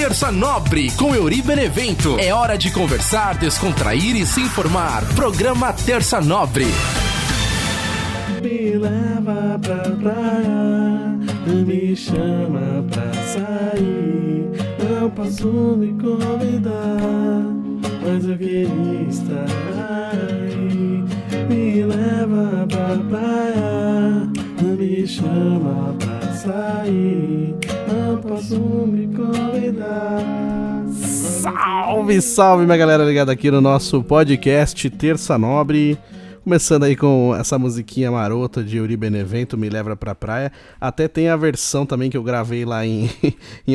Terça Nobre com Euri Benevento. É hora de conversar, descontrair e se informar. Programa Terça Nobre. Me leva pra praia, me chama pra sair. Não posso me convidar, mas eu queria estar aí. Me leva pra praia, me chama pra sair. Não posso me convidar. Salve, salve, minha galera ligada aqui no nosso podcast Terça Nobre. Começando aí com essa musiquinha marota de Euri Benevento, Me Leva Pra Praia. Até tem a versão também que eu gravei lá em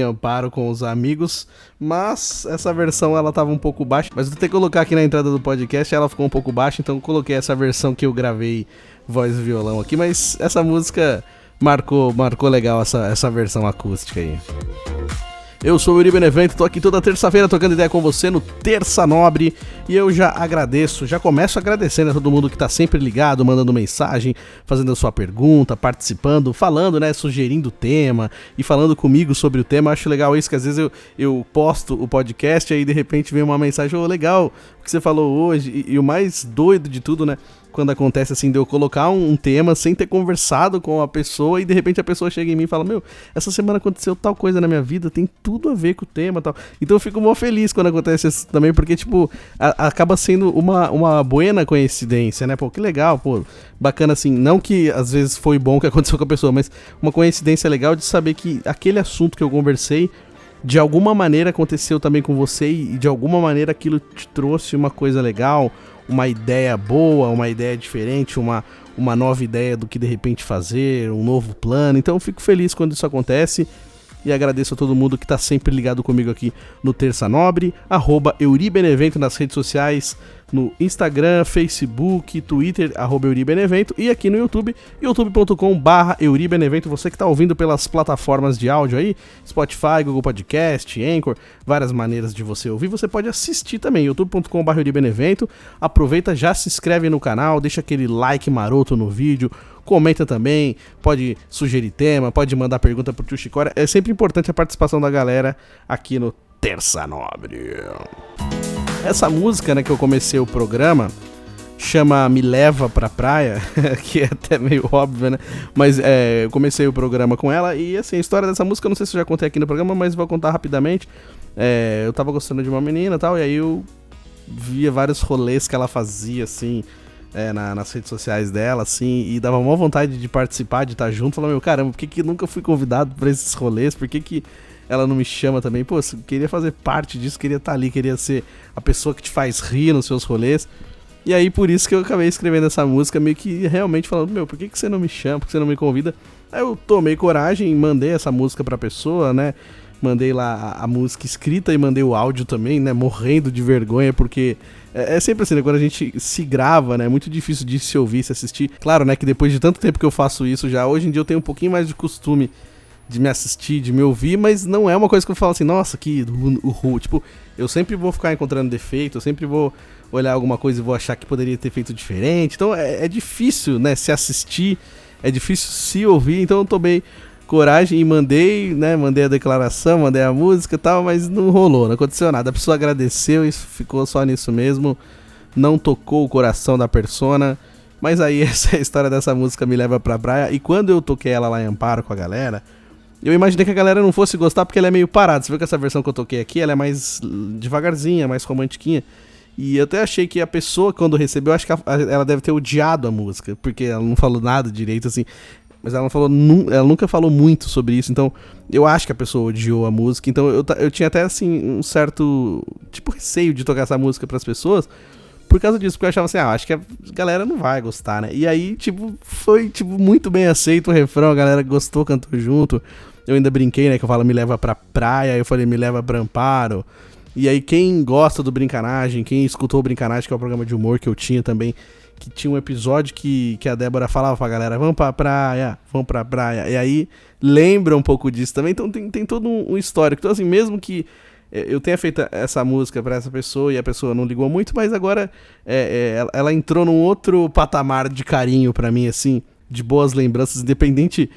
Amparo com os amigos. Mas essa versão ela tava um pouco baixa. Mas eu tentei colocar aqui na entrada do podcast, ela ficou um pouco baixa. Então eu coloquei essa versão que eu gravei voz e violão aqui. Mas essa música marcou legal essa versão acústica aí. Eu sou o Euri Benevento, tô aqui toda terça-feira trocando ideia com você no Terça Nobre. E eu já começo agradecendo a todo mundo que tá sempre ligado, mandando mensagem, fazendo a sua pergunta, participando, falando, né, sugerindo tema e falando comigo sobre o tema. Eu acho legal isso, que às vezes eu posto o podcast e aí de repente vem uma mensagem, legal o que você falou hoje. E o mais doido de tudo, né, quando acontece assim, de eu colocar um tema sem ter conversado com a pessoa e de repente a pessoa chega em mim e fala, essa semana aconteceu tal coisa na minha vida, tem tudo a ver com o tema e tal. Então eu fico mó feliz quando acontece isso também, porque tipo, acaba sendo uma buena coincidência, né? Que legal, bacana assim, não que às vezes foi bom o que aconteceu com a pessoa, mas uma coincidência legal de saber que aquele assunto que eu conversei, de alguma maneira aconteceu também com você e de alguma maneira aquilo te trouxe uma coisa legal, uma ideia boa, uma ideia diferente, uma nova ideia do que de repente fazer, um novo plano. Então eu fico feliz quando isso acontece e agradeço a todo mundo que está sempre ligado comigo aqui no Terça Nobre, @EuriBenevento nas redes sociais, no Instagram, Facebook, Twitter, @EuriBenevento, e aqui no YouTube, youtube.com/EuriBenevento. Você que está ouvindo pelas plataformas de áudio aí, Spotify, Google Podcast, Anchor, várias maneiras de você ouvir. Você pode assistir também, youtube.com/EuriBenevento. Aproveita, já se inscreve no canal, deixa aquele like maroto no vídeo, comenta também, pode sugerir tema, pode mandar pergunta pro tio Chicória. É sempre importante a participação da galera aqui no Terça Nobre. Essa música, né, que eu comecei o programa chama Me Leva Pra Praia, que é até meio óbvio, né? Mas eu comecei o programa com ela e, assim, a história dessa música, eu não sei se eu já contei aqui no programa, mas vou contar rapidamente. Eu tava gostando de uma menina e tal, e aí eu via vários rolês que ela fazia, assim, nas redes sociais dela, assim, e dava uma vontade de participar, de estar junto. Falava, caramba, por que nunca fui convidado pra esses rolês? Por que ela não me chama também? Pô, queria fazer parte disso, queria estar ali, queria ser a pessoa que te faz rir nos seus rolês. E aí, por isso que eu acabei escrevendo essa música, meio que realmente falando, por que você não me chama, por que você não me convida? Aí eu tomei coragem e mandei essa música pra pessoa, né? Mandei lá a música escrita e mandei o áudio também, né? Morrendo de vergonha, porque é sempre assim, né? Quando a gente se grava, né? É muito difícil de se ouvir, se assistir. Claro, né? Que depois de tanto tempo que eu faço isso já, hoje em dia eu tenho um pouquinho mais de costume de me assistir, de me ouvir, mas não é uma coisa que eu falo assim, nossa, que tipo, eu sempre vou ficar encontrando defeito, eu sempre vou olhar alguma coisa e vou achar que poderia ter feito diferente. Então é difícil, né? Se assistir, é difícil se ouvir. Então eu tomei coragem e mandei a declaração, mandei a música e tal, mas não rolou, não aconteceu nada. A pessoa agradeceu e ficou só nisso mesmo, não tocou o coração da persona. Mas aí essa é a história dessa música, Me Leva Pra Praia. E quando eu toquei ela lá em Amparo com a galera, eu imaginei que a galera não fosse gostar porque ela é meio parada. Você viu que essa versão que eu toquei aqui, ela é mais devagarzinha, mais romantiquinha. E eu até achei que a pessoa, quando recebeu, acho que ela deve ter odiado a música, porque ela não falou nada direito, assim. Mas ela nunca falou muito sobre isso, então eu acho que a pessoa odiou a música. Então eu tinha até, assim, um certo, tipo, receio de tocar essa música pras pessoas, por causa disso, porque eu achava assim, acho que a galera não vai gostar, né? E aí, tipo, foi, tipo, muito bem aceito o refrão, a galera gostou, cantou junto. Eu ainda brinquei, né, que eu falo Me Leva Pra Praia, eu falei Me Leva Pra Amparo. E aí quem gosta do Brincanagem, quem escutou o Brincanagem, que é o programa de humor que eu tinha também, que tinha um episódio que a Débora falava pra galera, vamos pra praia. E aí lembra um pouco disso também, então tem todo um histórico. Então assim, mesmo que eu tenha feito essa música pra essa pessoa e a pessoa não ligou muito, mas agora ela entrou num outro patamar de carinho pra mim, assim, de boas lembranças, independente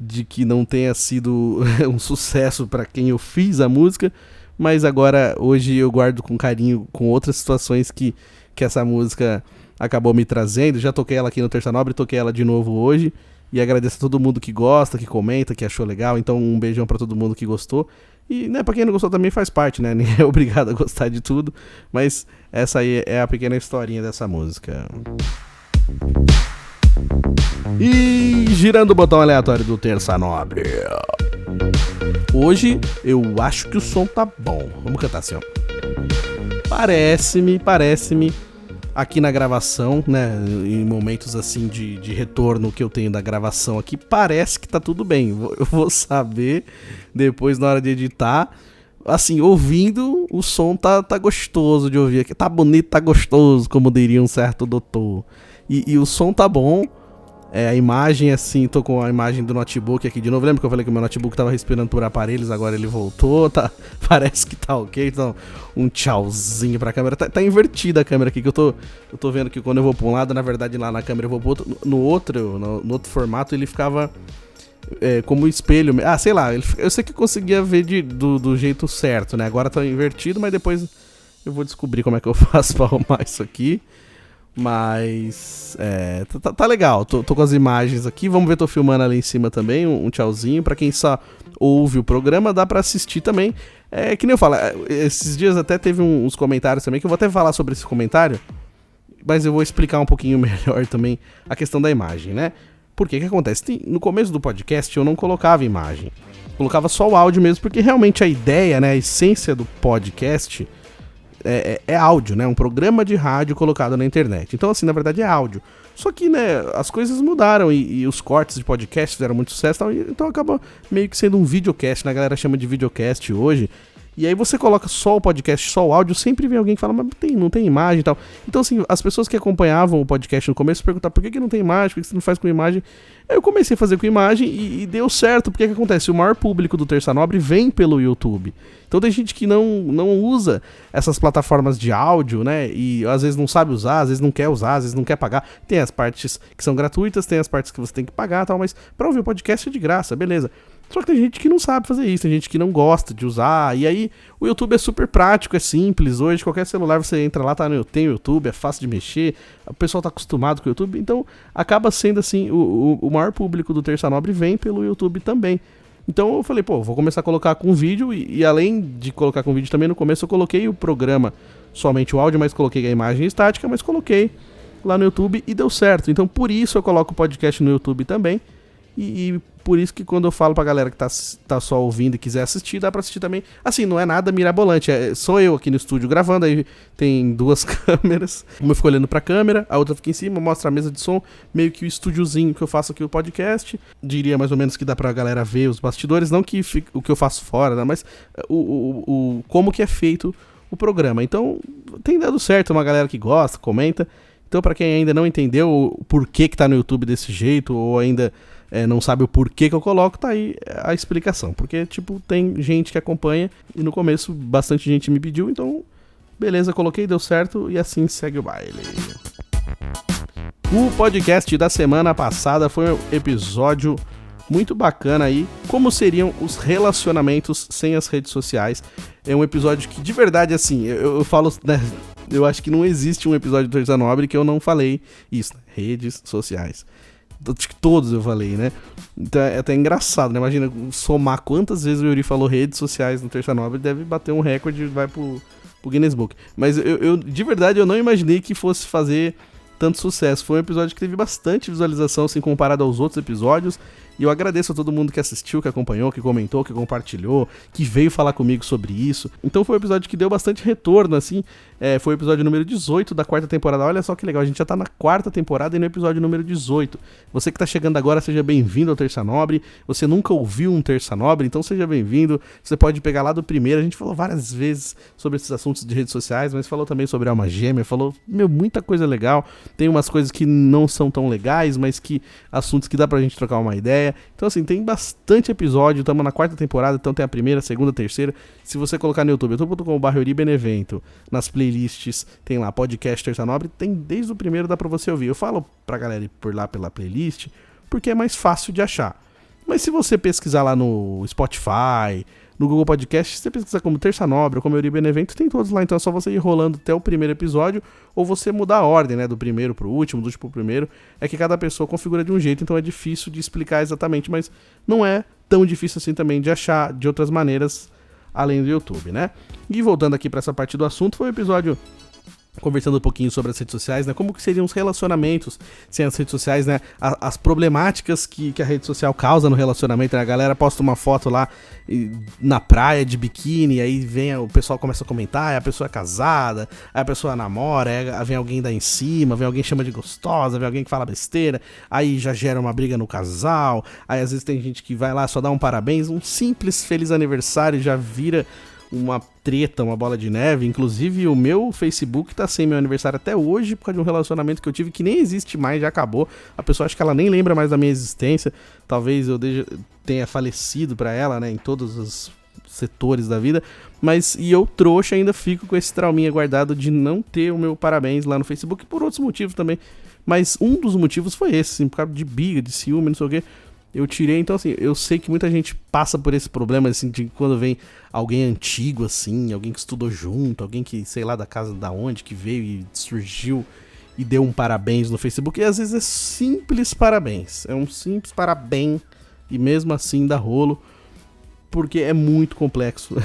de que não tenha sido um sucesso pra quem eu fiz a música, mas agora, hoje eu guardo com carinho com outras situações que essa música acabou me trazendo. Já toquei ela aqui no Terça Nobre, toquei ela de novo hoje, e agradeço a todo mundo que gosta, que comenta, que achou legal. Então um beijão pra todo mundo que gostou. E, né, pra quem não gostou também faz parte, né? Ninguém é obrigado a gostar de tudo. Mas essa aí é a pequena historinha dessa música. E girando o botão aleatório do Terça Nobre. Hoje eu acho que o som tá bom. Vamos cantar assim, ó. Parece-me, aqui na gravação, né, em momentos assim de retorno que eu tenho da gravação aqui, parece que tá tudo bem. Eu vou saber depois na hora de editar. Assim, ouvindo, o som tá gostoso de ouvir aqui. Tá bonito, tá gostoso, como diria um certo doutor. E o som tá bom. A imagem, assim, tô com a imagem do notebook aqui de novo. Lembra que eu falei que o meu notebook tava respirando por aparelhos, agora ele voltou, tá? Parece que tá ok. Então, um tchauzinho pra câmera. Tá invertida a câmera aqui, que eu tô vendo que quando eu vou pra um lado, na verdade lá na câmera eu vou pro outro. No outro formato ele ficava como espelho. Ah, sei lá, eu sei que eu conseguia ver do jeito certo, né? Agora tá invertido, mas depois eu vou descobrir como é que eu faço pra arrumar isso aqui. Mas tá legal, tô com as imagens aqui. Vamos ver, tô filmando ali em cima também, um tchauzinho. Pra quem só ouve o programa, dá pra assistir também. Que nem eu falo, esses dias até teve uns comentários também, que eu vou até falar sobre esse comentário, mas eu vou explicar um pouquinho melhor também a questão da imagem, né? Porque que acontece? No começo do podcast eu não colocava imagem, colocava só o áudio mesmo, porque realmente a ideia, né, a essência do podcast é áudio, né? Um programa de rádio colocado na internet. Então, assim, na verdade é áudio. Só que, né, as coisas mudaram e os cortes de podcast fizeram muito sucesso, então acaba meio que sendo um videocast, né? A galera chama de videocast hoje. E aí você coloca só o podcast, só o áudio, sempre vem alguém que fala, mas não tem imagem e tal. Então, assim, as pessoas que acompanhavam o podcast no começo perguntavam, por que não tem imagem, por que você não faz com imagem? Aí eu comecei a fazer com imagem e deu certo, porque que acontece? O maior público do Terça Nobre vem pelo YouTube. Então tem gente que não usa essas plataformas de áudio, né, e às vezes não sabe usar, às vezes não quer usar, às vezes não quer pagar. Tem as partes que são gratuitas, tem as partes que você tem que pagar e tal, mas pra ouvir o podcast é de graça, beleza. Só que tem gente que não sabe fazer isso, tem gente que não gosta de usar, e aí o YouTube é super prático, é simples, hoje qualquer celular você entra lá, tem o YouTube, é fácil de mexer, o pessoal tá acostumado com o YouTube, então acaba sendo assim, o maior público do Terça Nobre vem pelo YouTube também. Então eu falei, vou começar a colocar com vídeo, e além de colocar com vídeo também, no começo eu coloquei o programa, somente o áudio, mas coloquei a imagem estática, mas coloquei lá no YouTube e deu certo. Então por isso eu coloco o podcast no YouTube também, e por isso que quando eu falo pra galera que tá só ouvindo e quiser assistir, dá pra assistir também. Assim, não é nada mirabolante, sou eu aqui no estúdio gravando, aí tem duas câmeras, uma fica olhando pra câmera, a outra fica em cima, mostra a mesa de som, meio que o estúdiozinho que eu faço aqui o podcast. Diria mais ou menos que dá pra galera ver os bastidores, não que o que eu faço fora, né, mas como que é feito o programa. Então tem dado certo, uma galera que gosta, comenta. Então pra quem ainda não entendeu o porquê que tá no YouTube desse jeito, ou ainda não sabe o porquê que eu coloco, tá aí a explicação. Porque, tipo, tem gente que acompanha e no começo bastante gente me pediu, então, beleza, coloquei, deu certo e assim segue o baile. O podcast da semana passada foi um episódio muito bacana aí, como seriam os relacionamentos sem as redes sociais. É um episódio que, de verdade, assim, eu falo, né, eu acho que não existe um episódio do Terça Nobre que eu não falei isso, né? Redes sociais. Todos eu falei, né? Então é até engraçado, né? Imagina somar quantas vezes o Yuri falou redes sociais no Terça Nobre, deve bater um recorde e vai pro Guinness Book. Mas eu de verdade, eu não imaginei que fosse fazer tanto sucesso. Foi um episódio que teve bastante visualização, assim, comparado aos outros episódios. E eu agradeço a todo mundo que assistiu, que acompanhou, que comentou, que compartilhou, que veio falar comigo sobre isso. Então foi um episódio que deu bastante retorno, assim. Foi o episódio número 18 da quarta temporada. Olha só que legal, a gente já tá na quarta temporada e no episódio número 18. Você que tá chegando agora, seja bem-vindo ao Terça Nobre. Você nunca ouviu um Terça Nobre, então seja bem-vindo. Você pode pegar lá do primeiro. A gente falou várias vezes sobre esses assuntos de redes sociais, mas falou também sobre alma gêmea, falou, muita coisa legal. Tem umas coisas que não são tão legais, mas que assuntos que dá pra gente trocar uma ideia. Então, assim, tem bastante episódio. Estamos na quarta temporada, então tem a primeira, a segunda, a terceira. Se você colocar no YouTube, youtube.com/euribenevento, nas playlists, tem lá podcast Terça Nobre, tem desde o primeiro, dá pra você ouvir. Eu falo pra galera ir por lá pela playlist, porque é mais fácil de achar. Mas se você pesquisar lá no Spotify, no Google Podcast, se você pesquisar como Terça Nobre ou como Euri Benevento, tem todos lá, então é só você ir rolando até o primeiro episódio, ou você mudar a ordem, né, do primeiro pro último, do último pro primeiro, é que cada pessoa configura de um jeito, então é difícil de explicar exatamente, mas não é tão difícil assim também de achar de outras maneiras, além do YouTube, né? E voltando aqui pra essa parte do assunto, foi um episódio conversando um pouquinho sobre as redes sociais, né? Como que seriam os relacionamentos sem as redes sociais, né? As problemáticas que a rede social causa no relacionamento, né? A galera posta uma foto lá na praia de biquíni, aí o pessoal começa a comentar, aí a pessoa é casada, aí a pessoa namora, aí vem alguém dar em cima, vem alguém que chama de gostosa, vem alguém que fala besteira, aí já gera uma briga no casal, aí às vezes tem gente que vai lá só dar um parabéns, um simples feliz aniversário já vira uma treta, uma bola de neve. Inclusive o meu Facebook tá sem meu aniversário até hoje por causa de um relacionamento que eu tive que nem existe mais, já acabou. A pessoa acha que ela nem lembra mais da minha existência. Talvez eu tenha falecido pra ela, né, em todos os setores da vida. Mas, e eu trouxa ainda fico com esse trauminha guardado de não ter o meu parabéns lá no Facebook, por outros motivos também. Mas um dos motivos foi esse, assim, por causa de briga, de ciúme, não sei o quê. Eu tirei, então assim, eu sei que muita gente passa por esse problema, assim, de quando vem alguém antigo, assim, alguém que estudou junto, alguém que, sei lá, da casa da onde, que veio e surgiu e deu um parabéns no Facebook, e às vezes é simples parabéns, é um simples parabéns, e mesmo assim dá rolo, porque é muito complexo,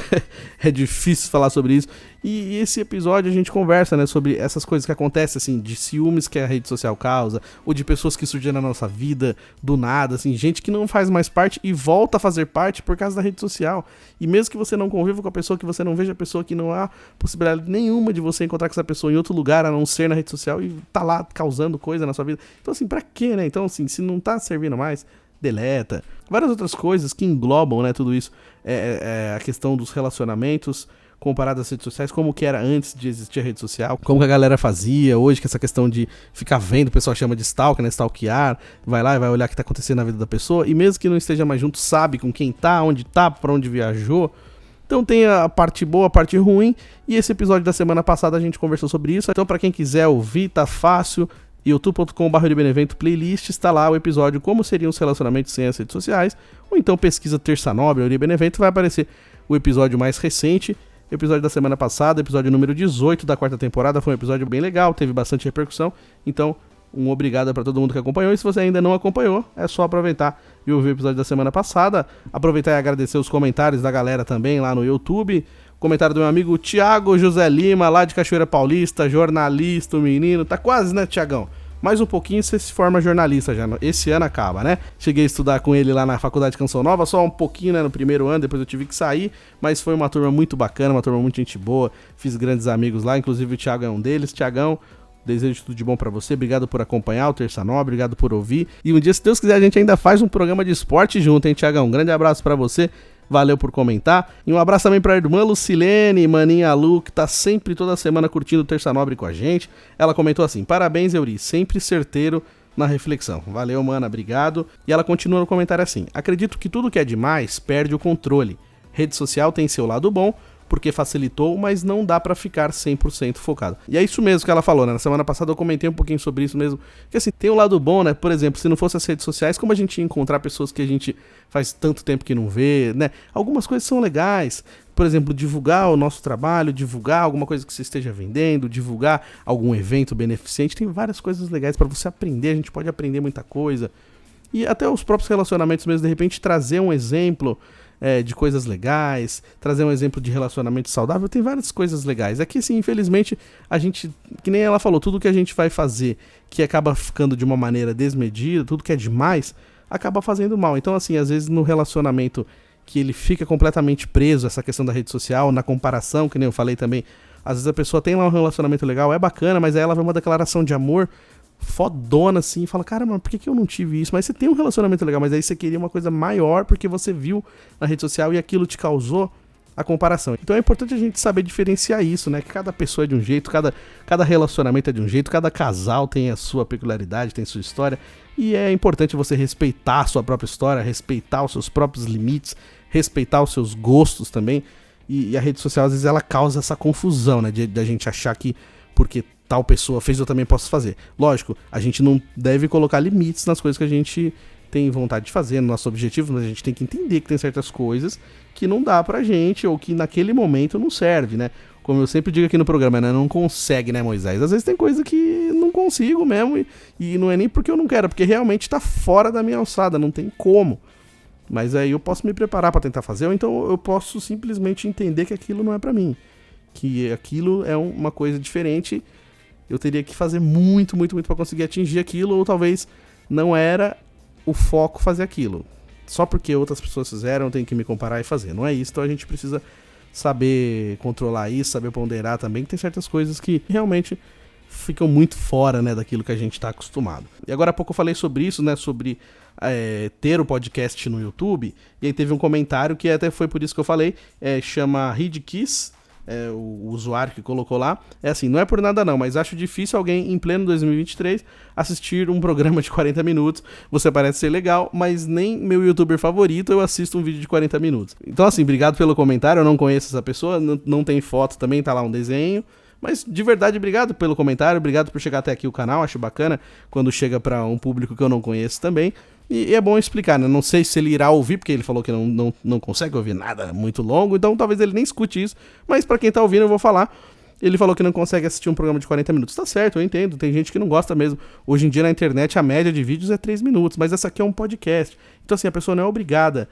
é difícil falar sobre isso, e esse episódio a gente conversa, né, sobre essas coisas que acontecem, assim, de ciúmes que a rede social causa, ou de pessoas que surgem na nossa vida do nada, assim, gente que não faz mais parte e volta a fazer parte por causa da rede social, e mesmo que você não conviva com a pessoa, que você não veja a pessoa, que não há possibilidade nenhuma de você encontrar com essa pessoa em outro lugar, a não ser na rede social, e tá lá causando coisa na sua vida, então assim, pra quê, né, então assim, se não tá servindo mais, deleta, várias outras coisas que englobam, né, tudo isso, a questão dos relacionamentos comparado às redes sociais, como que era antes de existir a rede social, como que a galera fazia hoje, que essa questão de ficar vendo, o pessoal chama de stalker, né, stalkear, vai lá e vai olhar o que tá acontecendo na vida da pessoa, e mesmo que não esteja mais junto, sabe com quem tá, onde tá, pra onde viajou. Então tem a parte boa, a parte ruim, e esse episódio da semana passada a gente conversou sobre isso, então pra quem quiser ouvir, tá fácil, youtube.com/benevento playlist, está lá o episódio Como Seriam os Relacionamentos Sem as Redes Sociais, ou então pesquisa Terça Nobre, Euri Benevento, vai aparecer o episódio mais recente, episódio da semana passada, episódio número 18 da 4ª temporada, foi um episódio bem legal, teve bastante repercussão, então um obrigado para todo mundo que acompanhou, e se você ainda não acompanhou, é só aproveitar e ouvir o episódio da semana passada, aproveitar e agradecer os comentários da galera também lá no YouTube, comentário do meu amigo Thiago José Lima, lá de Cachoeira Paulista, jornalista, o menino, tá quase, né, Thiagão? Mais um pouquinho você se forma jornalista já, esse ano acaba, né? Cheguei a estudar com ele lá na Faculdade de Canção Nova, só um pouquinho, né, no primeiro ano, depois eu tive que sair, mas foi uma turma muito bacana, uma turma muito gente boa, fiz grandes amigos lá, inclusive o Thiago é um deles. Thiagão, desejo tudo de bom pra você, obrigado por acompanhar o Terça Nobre, obrigado por ouvir, e um dia, se Deus quiser, a gente ainda faz um programa de esporte junto, hein, Thiagão? Um grande abraço pra você. Valeu por comentar. E um abraço também pra irmã Lucilene, maninha Lu, que tá sempre toda semana curtindo o Terça Nobre com a gente. Ela comentou assim: parabéns, Euri, sempre certeiro na reflexão. Valeu, mana, obrigado. E ela continua no comentário assim: acredito que tudo que é demais perde o controle. Rede social tem seu lado bom, porque facilitou, mas não dá pra ficar 100% focado. E é isso mesmo que ela falou, né? Na semana passada eu comentei um pouquinho sobre isso mesmo, que assim, tem um lado bom, né? Por exemplo, se não fosse as redes sociais, como a gente ia encontrar pessoas que a gente faz tanto tempo que não vê, né? Algumas coisas são legais, por exemplo, divulgar o nosso trabalho, divulgar alguma coisa que você esteja vendendo, divulgar algum evento beneficente, tem várias coisas legais pra você aprender, a gente pode aprender muita coisa. E até os próprios relacionamentos mesmo, de repente trazer um exemplo de coisas legais, trazer um exemplo de relacionamento saudável, tem várias coisas legais. É que, assim, infelizmente, a gente, que nem ela falou, tudo que a gente vai fazer que acaba ficando de uma maneira desmedida, tudo que é demais, acaba fazendo mal. Então, assim, às vezes no relacionamento que ele fica completamente preso, essa questão da rede social, na comparação, que nem eu falei também, às vezes a pessoa tem lá um relacionamento legal, é bacana, mas aí ela vê uma declaração de amor fodona assim, e fala, cara, mano, por que eu não tive isso? Mas você tem um relacionamento legal, mas aí você queria uma coisa maior porque você viu na rede social e aquilo te causou a comparação. Então é importante a gente saber diferenciar isso, né? Que cada pessoa é de um jeito, cada relacionamento é de um jeito, cada casal tem a sua peculiaridade, tem a sua história, e é importante você respeitar a sua própria história, respeitar os seus próprios limites, respeitar os seus gostos também, e a rede social às vezes ela causa essa confusão, né? De a gente achar que porque tal pessoa fez, eu também posso fazer. Lógico, a gente não deve colocar limites nas coisas que a gente tem vontade de fazer, no nosso objetivo, mas a gente tem que entender que tem certas coisas que não dá pra gente, ou que naquele momento não serve, né? Como eu sempre digo aqui no programa, né? Não consegue, né, Moisés? Às vezes tem coisa que não consigo mesmo, e não é nem porque eu não quero, porque realmente tá fora da minha alçada, não tem como. Mas aí eu posso me preparar pra tentar fazer, ou então eu posso simplesmente entender que aquilo não é pra mim. Que aquilo é uma coisa diferente, eu teria que fazer muito pra conseguir atingir aquilo, ou talvez não era o foco fazer aquilo. Só porque outras pessoas fizeram, eu tenho que me comparar e fazer. Não é isso, então a gente precisa saber controlar isso, saber ponderar também, que tem certas coisas que realmente ficam muito fora, né, daquilo que a gente está acostumado. E agora há pouco eu falei sobre isso, né, sobre ter o podcast no YouTube, e aí teve um comentário que até foi por isso que eu falei, chama Reed Kiss, o usuário que colocou lá, assim, não é por nada não, mas acho difícil alguém em pleno 2023 assistir um programa de 40 minutos, você parece ser legal, mas nem meu youtuber favorito eu assisto um vídeo de 40 minutos. Então assim, obrigado pelo comentário, eu não conheço essa pessoa, não tem foto também, tá lá um desenho, mas de verdade, obrigado pelo comentário, obrigado por chegar até aqui o canal, acho bacana quando chega pra um público que eu não conheço também. E é bom explicar, né? Não sei se ele irá ouvir, porque ele falou que não consegue ouvir nada muito longo, então talvez ele nem escute isso, mas pra quem tá ouvindo eu vou falar. Ele falou que não consegue assistir um programa de 40 minutos. Tá certo, eu entendo, tem gente que não gosta mesmo. Hoje em dia na internet a média de vídeos é 3 minutos, mas essa aqui é um podcast. Então assim, a pessoa não é obrigada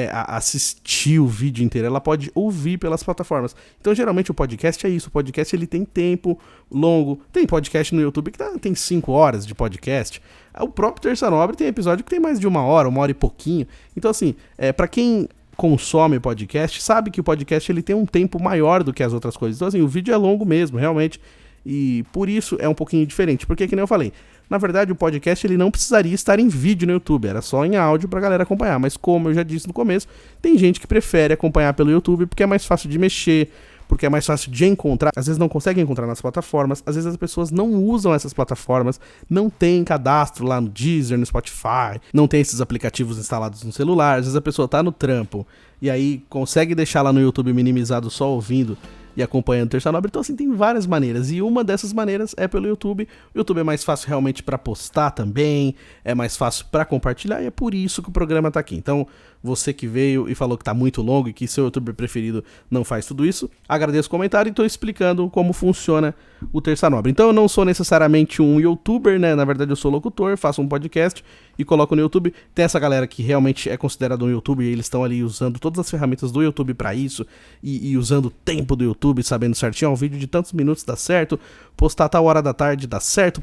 a assistir o vídeo inteiro, ela pode ouvir pelas plataformas. Então geralmente o podcast é isso, o podcast ele tem tempo longo. Tem podcast no YouTube que tem 5 horas de podcast. O próprio Terça Nobre tem episódio que tem mais de 1 hora, 1 hora e pouquinho. Então assim, pra quem consome podcast, sabe que o podcast ele tem um tempo maior do que as outras coisas. Então assim, o vídeo é longo mesmo, realmente, e por isso é um pouquinho diferente, porque que nem eu falei, na verdade o podcast ele não precisaria estar em vídeo no YouTube, era só em áudio pra galera acompanhar, mas como eu já disse no começo, tem gente que prefere acompanhar pelo YouTube porque é mais fácil de mexer, porque é mais fácil de encontrar, às vezes não consegue encontrar nas plataformas, às vezes as pessoas não usam essas plataformas, não tem cadastro lá no Deezer, no Spotify, não tem esses aplicativos instalados no celular, às vezes a pessoa tá no trampo, e aí consegue deixar lá no YouTube minimizado só ouvindo e acompanhando o Terça Nobre, então assim, tem várias maneiras, e uma dessas maneiras é pelo YouTube. O YouTube é mais fácil realmente pra postar também, é mais fácil pra compartilhar, e é por isso que o programa tá aqui. Então, você que veio e falou que tá muito longo e que seu youtuber preferido não faz tudo isso, agradeço o comentário e tô explicando como funciona o Terça Nobre. Então eu não sou necessariamente um youtuber, né, na verdade eu sou locutor, faço um podcast e coloco no YouTube. Tem essa galera que realmente é considerada um youtuber e eles estão ali usando todas as ferramentas do YouTube pra isso e usando o tempo do YouTube, sabendo certinho, um vídeo de tantos minutos dá certo, postar tal hora da tarde dá certo,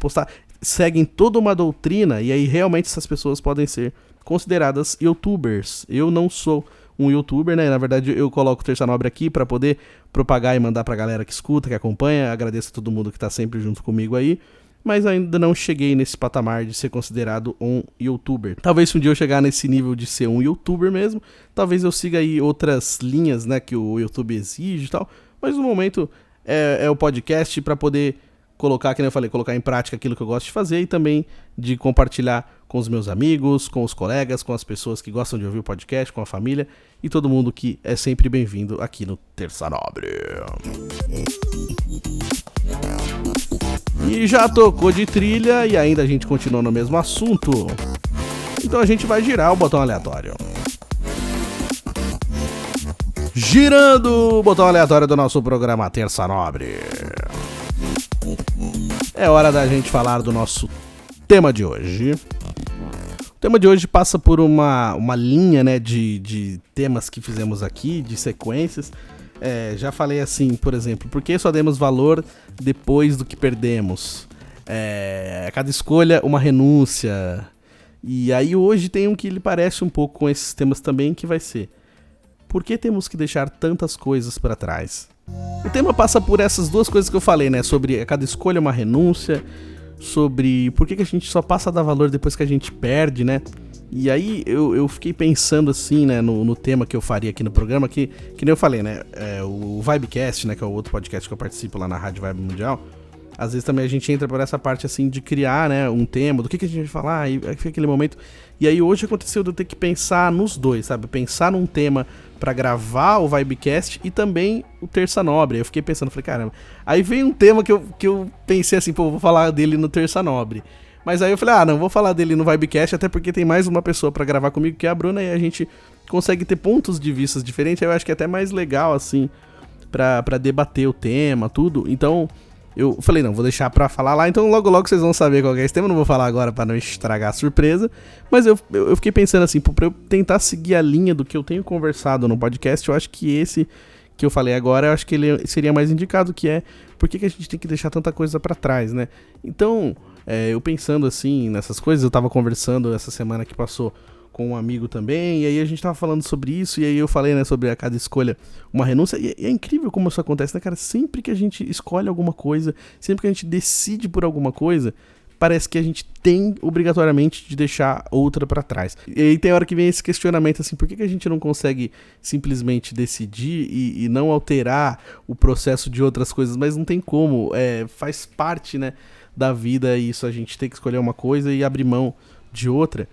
seguem toda uma doutrina e aí realmente essas pessoas podem ser consideradas youtubers. Eu não sou um youtuber, né? Na verdade, eu coloco o Terça Nobre aqui pra poder propagar e mandar pra galera que escuta, que acompanha. Agradeço a todo mundo que tá sempre junto comigo aí. Mas ainda não cheguei nesse patamar de ser considerado um youtuber. Talvez se um dia eu chegar nesse nível de ser um youtuber mesmo, talvez eu siga aí outras linhas, né, que o YouTube exige e tal. Mas no momento é o podcast pra poder colocar, que nem eu falei, colocar em prática aquilo que eu gosto de fazer e também de compartilhar com os meus amigos, com os colegas, com as pessoas que gostam de ouvir o podcast, com a família e todo mundo que é sempre bem-vindo aqui no Terça Nobre. E já tocou de trilha e ainda a gente continua no mesmo assunto. Então a gente vai girar o botão aleatório. Girando o botão aleatório do nosso programa Terça Nobre. É hora da gente falar do nosso tema de hoje. O tema de hoje passa por uma linha, né, de temas que fizemos aqui, de sequências. Já falei assim, por exemplo, por que só demos valor depois do que perdemos? Cada escolha, uma renúncia. E aí hoje tem um que lhe parece um pouco com esses temas também, que vai ser: por que temos que deixar tantas coisas para trás? O tema passa por essas duas coisas que eu falei, né? Sobre cada escolha uma renúncia, sobre por que a gente só passa a dar valor depois que a gente perde, né? E aí eu fiquei pensando assim, né, no tema que eu faria aqui no programa, que nem eu falei, né? O Vibecast, né, que é o outro podcast que eu participo lá na Rádio Vibe Mundial. Às vezes também a gente entra por essa parte assim de criar, né, um tema, do que a gente vai falar, e fica aquele momento. E aí hoje aconteceu de eu ter que pensar nos dois, sabe? Pensar num tema pra gravar o Vibecast e também o Terça Nobre. Aí eu fiquei pensando, falei, caramba. Aí veio um tema que eu pensei assim, pô, vou falar dele no Terça Nobre. Mas aí eu falei, não vou falar dele no Vibecast, até porque tem mais uma pessoa pra gravar comigo, que é a Bruna, e a gente consegue ter pontos de vista diferentes, eu acho que é até mais legal, assim, pra debater o tema, tudo. Então, eu falei, não, vou deixar pra falar lá, então logo vocês vão saber qual é esse tema, não vou falar agora pra não estragar a surpresa, mas eu fiquei pensando assim, pra eu tentar seguir a linha do que eu tenho conversado no podcast, eu acho que esse que eu falei agora, eu acho que ele seria mais indicado, que é por que a gente tem que deixar tanta coisa pra trás, né? Então, eu pensando assim nessas coisas, eu tava conversando essa semana que passou com um amigo também, e aí a gente tava falando sobre isso, e aí eu falei, né, sobre a cada escolha uma renúncia, e é incrível como isso acontece, né, cara? Sempre que a gente escolhe alguma coisa, sempre que a gente decide por alguma coisa, parece que a gente tem obrigatoriamente de deixar outra pra trás. E aí tem hora que vem esse questionamento assim, por que a gente não consegue simplesmente decidir e não alterar o processo de outras coisas? Mas não tem como, faz parte, né, da vida isso, a gente tem que escolher uma coisa e abrir mão de outra.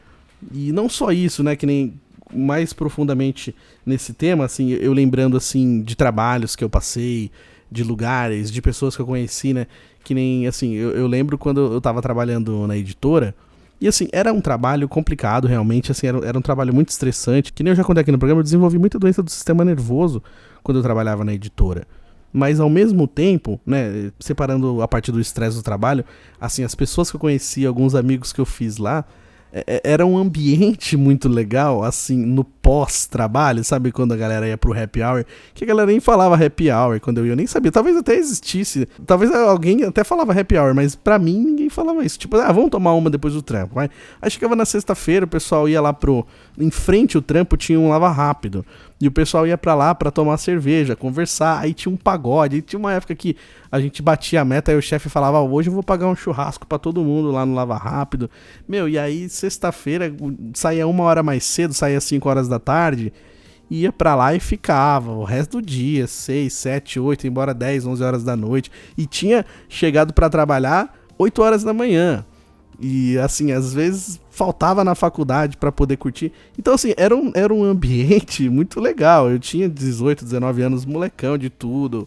E não só isso, né, que nem mais profundamente nesse tema, assim, eu lembrando, assim, de trabalhos que eu passei, de lugares, de pessoas que eu conheci, né, que nem, assim, eu lembro quando eu tava trabalhando na editora, e assim, era um trabalho complicado, realmente, assim, era um trabalho muito estressante, que nem eu já contei aqui no programa, eu desenvolvi muita doença do sistema nervoso quando eu trabalhava na editora. Mas ao mesmo tempo, né, separando a parte do estresse do trabalho, assim, as pessoas que eu conheci, alguns amigos que eu fiz lá, era um ambiente muito legal, assim, no pós-trabalho, sabe? Quando a galera ia pro happy hour, que a galera nem falava happy hour quando eu ia, eu nem sabia, talvez até existisse, talvez alguém até falava happy hour, mas pra mim ninguém falava isso, tipo, vamos tomar uma depois do trampo, vai. Aí chegava na sexta-feira, o pessoal ia lá em frente ao trampo tinha um lava rápido, e o pessoal ia pra lá pra tomar cerveja, conversar, aí tinha um pagode, aí tinha uma época que a gente batia a meta, aí o chefe falava, hoje eu vou pagar um churrasco pra todo mundo lá no lava rápido, e aí sexta-feira saía 1 hora mais cedo, saía 5 horas da tarde, ia pra lá e ficava o resto do dia, 6, 7, 8, embora 10, 11 horas da noite, e tinha chegado pra trabalhar 8 horas da manhã, e assim, às vezes faltava na faculdade pra poder curtir, então assim, era um ambiente muito legal, eu tinha 18, 19 anos, molecão de tudo,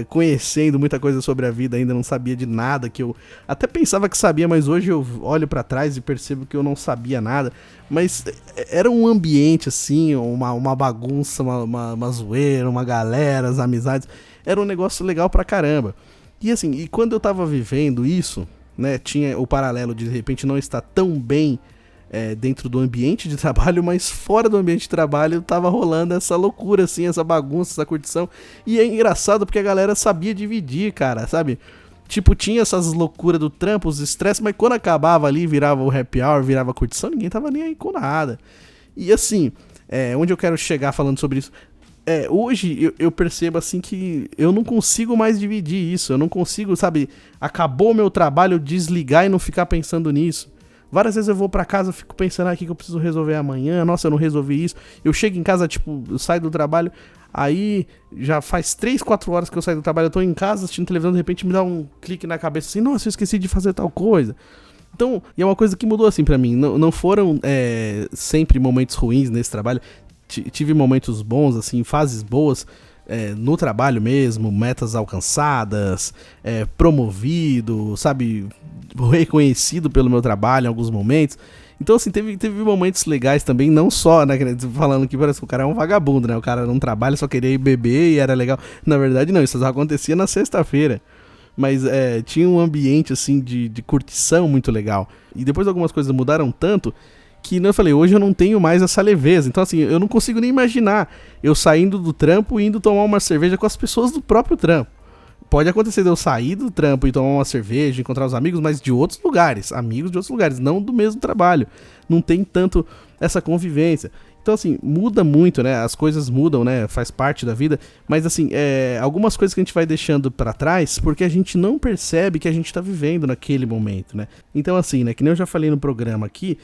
conhecendo muita coisa sobre a vida, ainda não sabia de nada, que eu até pensava que sabia, mas hoje eu olho pra trás e percebo que eu não sabia nada, mas era um ambiente assim, uma bagunça, uma zoeira, uma galera, as amizades, era um negócio legal pra caramba, e assim, e quando eu tava vivendo isso, né, tinha o paralelo de repente não estar tão bem dentro do ambiente de trabalho, mas fora do ambiente de trabalho tava rolando essa loucura, assim, essa bagunça, essa curtição, e é engraçado porque a galera sabia dividir, cara, sabe? Tipo, tinha essas loucuras do trampo, os estresses, mas quando acabava ali, virava o happy hour, virava curtição, ninguém tava nem aí com nada. E assim, onde eu quero chegar falando sobre isso, hoje eu percebo assim que eu não consigo mais dividir isso, eu não consigo, sabe, acabou o meu trabalho, eu desligar e não ficar pensando nisso. Várias vezes eu vou pra casa, fico pensando, o que eu preciso resolver amanhã, nossa, eu não resolvi isso. Eu chego em casa, tipo, eu saio do trabalho, aí já faz 3, 4 horas que eu saio do trabalho, eu tô em casa assistindo televisão, de repente me dá um clique na cabeça assim, nossa, eu esqueci de fazer tal coisa. Então, e é uma coisa que mudou assim pra mim, não foram sempre momentos ruins nesse trabalho, tive momentos bons, assim, fases boas no trabalho mesmo, metas alcançadas, promovido, sabe, reconhecido pelo meu trabalho em alguns momentos. Então, assim, teve momentos legais também, não só, né, falando que parece que o cara é um vagabundo, né, o cara não trabalha, só queria ir beber e era legal. Na verdade, não, isso só acontecia na sexta-feira. Mas tinha um ambiente, assim, de curtição muito legal. E depois algumas coisas mudaram tanto que, eu falei, hoje eu não tenho mais essa leveza. Então, assim, eu não consigo nem imaginar eu saindo do trampo e indo tomar uma cerveja com as pessoas do próprio trampo. Pode acontecer de eu sair do trampo e tomar uma cerveja, encontrar os amigos, mas de outros lugares, amigos de outros lugares, não do mesmo trabalho. Não tem tanto essa convivência. Então, assim, muda muito, né? As coisas mudam, né? Faz parte da vida. Mas, assim, algumas coisas que a gente vai deixando pra trás porque a gente não percebe que a gente tá vivendo naquele momento, né? Então, assim, né? Que nem eu já falei no programa aqui,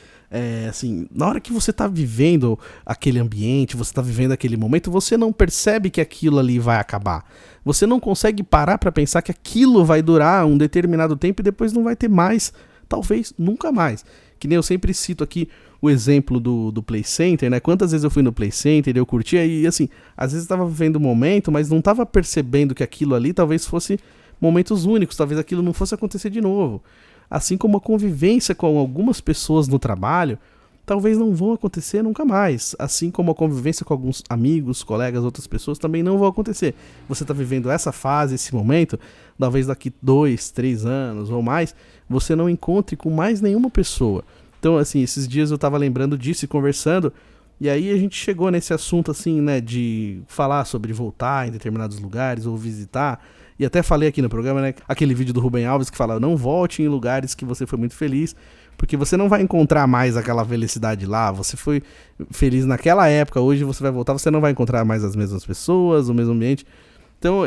assim, na hora que você tá vivendo aquele ambiente, você tá vivendo aquele momento, você não percebe que aquilo ali vai acabar. Você não consegue parar pra pensar que aquilo vai durar um determinado tempo e depois não vai ter mais, talvez nunca mais. Que nem eu sempre cito aqui o exemplo do Play Center, né? Quantas vezes eu fui no Play Center, eu curtia e, assim, às vezes eu tava vivendo um momento, mas não tava percebendo que aquilo ali talvez fosse momentos únicos, talvez aquilo não fosse acontecer de novo. assim como a convivência com algumas pessoas no trabalho, talvez não vão acontecer nunca mais. Assim como a convivência com alguns amigos, colegas, outras pessoas também não vão acontecer. Você está vivendo essa fase, esse momento, talvez daqui 2, 3 anos ou mais, você não encontre com mais nenhuma pessoa. Então, assim, esses dias eu estava lembrando disso e conversando, e aí a gente chegou nesse assunto, assim, né, de falar sobre voltar em determinados lugares ou visitar. E até falei aqui no programa, né, aquele vídeo do Rubem Alves que fala, não volte em lugares que você foi muito feliz, porque você não vai encontrar mais aquela felicidade lá, você foi feliz naquela época, hoje você vai voltar, você não vai encontrar mais as mesmas pessoas, o mesmo ambiente. Então,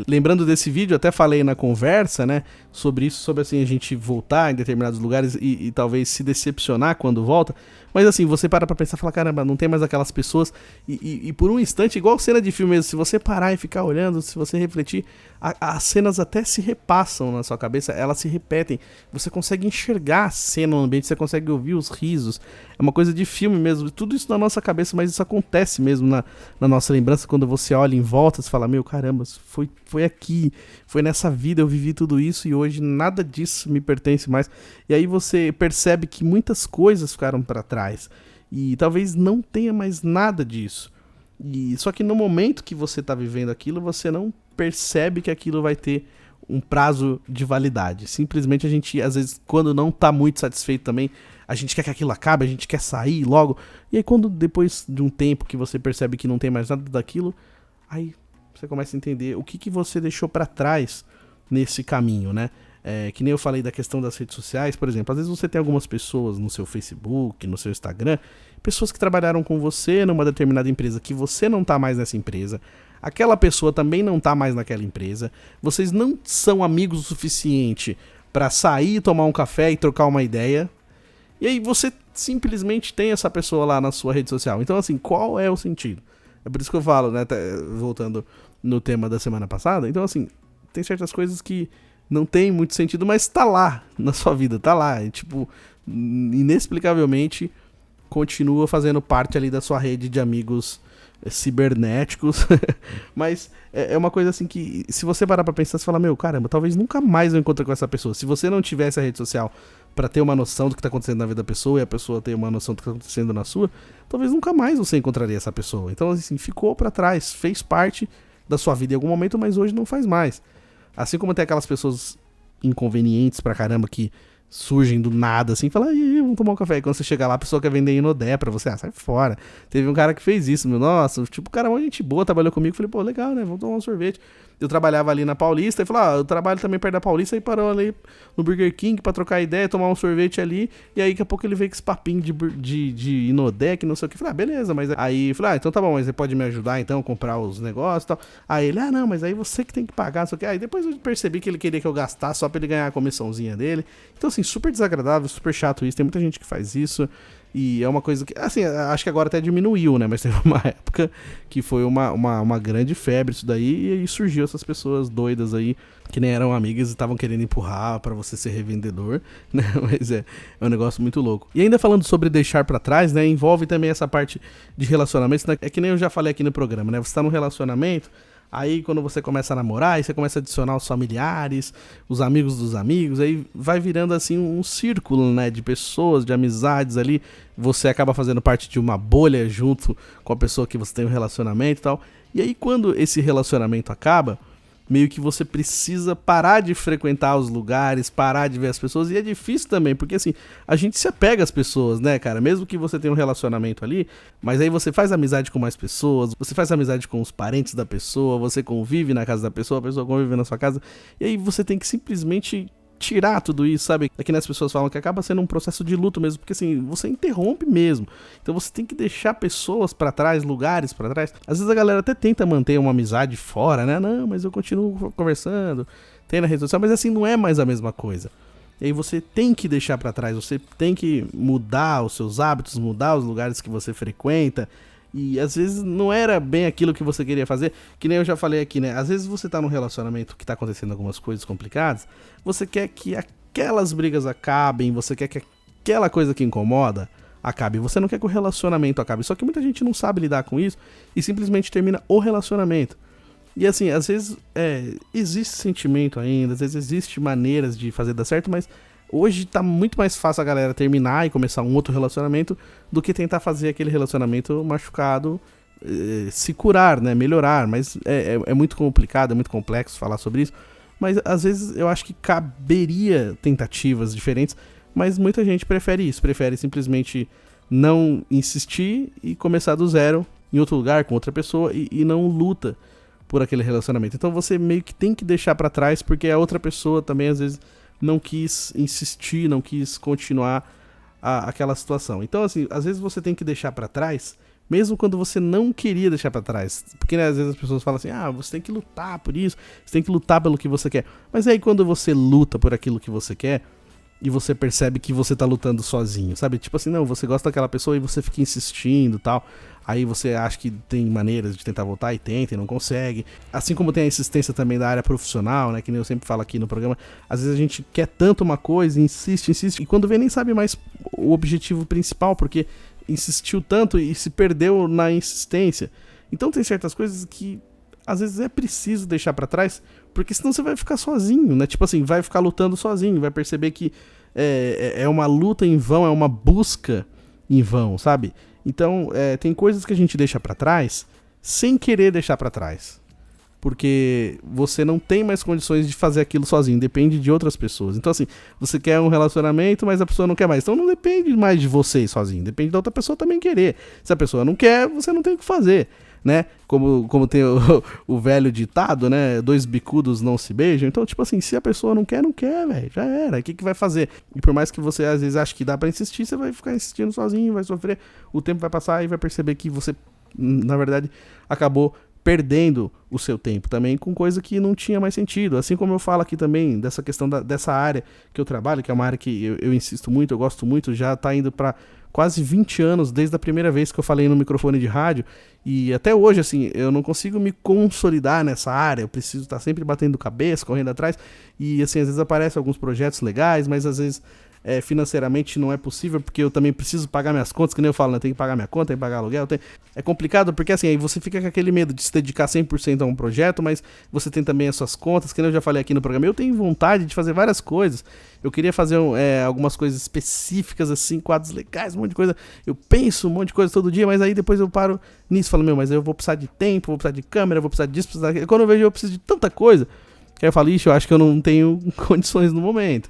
lembrando desse vídeo, até falei na conversa, né, sobre isso, sobre assim, a gente voltar em determinados lugares e talvez se decepcionar quando volta. Mas assim, você para pra pensar e falar, caramba, não tem mais aquelas pessoas. E por um instante, igual cena de filme mesmo, se você parar e ficar olhando, se você refletir, as cenas até se repassam na sua cabeça, elas se repetem. Você consegue enxergar a cena no ambiente, você consegue ouvir os risos. É uma coisa de filme mesmo, tudo isso na nossa cabeça, mas isso acontece mesmo na nossa lembrança, quando você olha em volta e fala, meu, caramba, foi aqui, foi nessa vida, eu vivi tudo isso e hoje nada disso me pertence mais. E aí você percebe que muitas coisas ficaram para trás. E talvez não tenha mais nada disso. E só que no momento que você está vivendo aquilo, você não percebe que aquilo vai ter um prazo de validade. Simplesmente a gente, às vezes, quando não está muito satisfeito também, a gente quer que aquilo acabe, a gente quer sair logo. E aí quando depois de um tempo que você percebe que não tem mais nada daquilo, aí você começa a entender o que você deixou para trás nesse caminho, né? Que nem eu falei da questão das redes sociais, por exemplo, às vezes você tem algumas pessoas no seu Facebook, no seu Instagram, pessoas que trabalharam com você numa determinada empresa, que você não tá mais nessa empresa, aquela pessoa também não tá mais naquela empresa, vocês não são amigos o suficiente para sair, tomar um café e trocar uma ideia, e aí você simplesmente tem essa pessoa lá na sua rede social. Então assim, qual é o sentido? É por isso que eu falo, né, voltando no tema da semana passada, então assim, tem certas coisas que não tem muito sentido, mas tá lá na sua vida, tá lá, e, tipo, inexplicavelmente continua fazendo parte ali da sua rede de amigos cibernéticos, mas é uma coisa assim que, se você parar pra pensar, você fala, meu, caramba, talvez nunca mais eu encontre com essa pessoa. Se você não tivesse a rede social pra ter uma noção do que tá acontecendo na vida da pessoa e a pessoa ter uma noção do que tá acontecendo na sua, talvez nunca mais você encontraria essa pessoa. Então, assim, ficou pra trás, fez parte da sua vida em algum momento, mas hoje não faz mais. Assim como tem aquelas pessoas inconvenientes pra caramba que surgem do nada, assim, fala, vamos tomar um café. E quando você chega lá, a pessoa quer vender Inodé pra você, sai fora. Teve um cara que fez isso, meu, nossa, tipo, o cara é uma gente boa, trabalhou comigo, falei, pô, legal, né, vamos tomar um sorvete. Eu trabalhava ali na Paulista, e falei, eu trabalho também perto da Paulista, e parou ali no Burger King pra trocar ideia, tomar um sorvete ali, e aí daqui a pouco ele veio com esse papinho de Inodé, que não sei o que, falei, beleza, mas aí, falei, então tá bom, mas você pode me ajudar então a comprar os negócios e tal. Aí ele, não, mas aí você que tem que pagar, não sei o que. Aí depois eu percebi que ele queria que eu gastasse só pra ele ganhar a comissãozinha dele. Então assim, super desagradável, super chato isso, tem muita gente que faz isso. E é uma coisa que, assim, acho que agora até diminuiu, né? Mas teve uma época que foi uma grande febre isso daí, e aí surgiu essas pessoas doidas aí, que nem eram amigas e estavam querendo empurrar pra você ser revendedor, né? Mas é um negócio muito louco. E ainda falando sobre deixar pra trás, né? Envolve também essa parte de relacionamentos, né? É que nem eu já falei aqui no programa, né? Você tá num relacionamento, aí quando você começa a namorar, aí você começa a adicionar os familiares, os amigos dos amigos, aí vai virando assim um círculo, né, de pessoas, de amizades ali, você acaba fazendo parte de uma bolha junto com a pessoa que você tem um relacionamento e tal, e aí quando esse relacionamento acaba, meio que você precisa parar de frequentar os lugares, parar de ver as pessoas, e é difícil também, porque assim, a gente se apega às pessoas, né, cara, mesmo que você tenha um relacionamento ali, mas aí você faz amizade com mais pessoas, você faz amizade com os parentes da pessoa, você convive na casa da pessoa, a pessoa convive na sua casa, e aí você tem que simplesmente tirar tudo isso, sabe? É que as pessoas falam que acaba sendo um processo de luto mesmo, porque assim, você interrompe mesmo. Então você tem que deixar pessoas pra trás, lugares pra trás. Às vezes a galera até tenta manter uma amizade fora, né? Não, mas eu continuo conversando, tem na rede social, mas assim, não é mais a mesma coisa. E aí você tem que deixar pra trás, você tem que mudar os seus hábitos, mudar os lugares que você frequenta. E às vezes não era bem aquilo que você queria fazer, que nem eu já falei aqui, né? Às vezes você tá num relacionamento que tá acontecendo algumas coisas complicadas, você quer que aquelas brigas acabem, você quer que aquela coisa que incomoda acabe, você não quer que o relacionamento acabe. Só que muita gente não sabe lidar com isso e simplesmente termina o relacionamento. E assim, às vezes existe sentimento ainda, às vezes existe maneiras de fazer dar certo, mas hoje tá muito mais fácil a galera terminar e começar um outro relacionamento do que tentar fazer aquele relacionamento machucado se curar, né, melhorar, mas é muito complicado, é muito complexo falar sobre isso, mas às vezes eu acho que caberia tentativas diferentes, mas muita gente prefere isso, prefere simplesmente não insistir e começar do zero em outro lugar, com outra pessoa, e não luta por aquele relacionamento. Então você meio que tem que deixar pra trás, porque a outra pessoa também às vezes não quis insistir, não quis continuar aquela situação. Então assim, às vezes você tem que deixar pra trás, mesmo quando você não queria deixar pra trás. Porque né, às vezes as pessoas falam assim, você tem que lutar por isso, você tem que lutar pelo que você quer. Mas aí quando você luta por aquilo que você quer, e você percebe que você tá lutando sozinho, sabe? Tipo assim, não, você gosta daquela pessoa e você fica insistindo e tal. Aí você acha que tem maneiras de tentar voltar e tenta e não consegue. Assim como tem a insistência também da área profissional, né? Que nem eu sempre falo aqui no programa. Às vezes a gente quer tanto uma coisa, insiste. E quando vê nem sabe mais o objetivo principal, porque insistiu tanto e se perdeu na insistência. Então tem certas coisas que às vezes é preciso deixar pra trás, porque senão você vai ficar sozinho, né? Tipo assim, vai ficar lutando sozinho, vai perceber que é uma luta em vão, é uma busca em vão, sabe? Então, tem coisas que a gente deixa pra trás sem querer deixar pra trás. Porque você não tem mais condições de fazer aquilo sozinho, depende de outras pessoas. Então assim, você quer um relacionamento, mas a pessoa não quer mais. Então não depende mais de você sozinho, depende da outra pessoa também querer. Se a pessoa não quer, você não tem o que fazer, né? Como tem o velho ditado, né? 2 bicudos não se beijam. Então, tipo assim, se a pessoa não quer, velho. Já era. O que vai fazer? E por mais que você às vezes ache que dá pra insistir, você vai ficar insistindo sozinho, vai sofrer. O tempo vai passar e vai perceber que você, na verdade, acabou perdendo o seu tempo também com coisa que não tinha mais sentido. Assim como eu falo aqui também dessa questão dessa área que eu trabalho, que é uma área que eu insisto muito, eu gosto muito, já tá indo pra quase 20 anos, desde a primeira vez que eu falei no microfone de rádio, e até hoje, assim, eu não consigo me consolidar nessa área, eu preciso estar sempre batendo cabeça, correndo atrás, e assim, às vezes aparecem alguns projetos legais, mas às vezes financeiramente não é possível, porque eu também preciso pagar minhas contas, que nem eu falo, né? Tem que pagar minha conta, tem que pagar aluguel, é complicado, porque assim, aí você fica com aquele medo de se dedicar 100% a um projeto, mas você tem também as suas contas, que nem eu já falei aqui no programa, eu tenho vontade de fazer várias coisas, eu queria fazer algumas coisas específicas, assim, quadros legais, um monte de coisa, eu penso um monte de coisa todo dia, mas aí depois eu paro nisso, falo, mas eu vou precisar de tempo, vou precisar de câmera, vou precisar disso, precisar daquilo. Quando eu vejo eu preciso de tanta coisa, que aí eu falo, eu acho que eu não tenho condições no momento.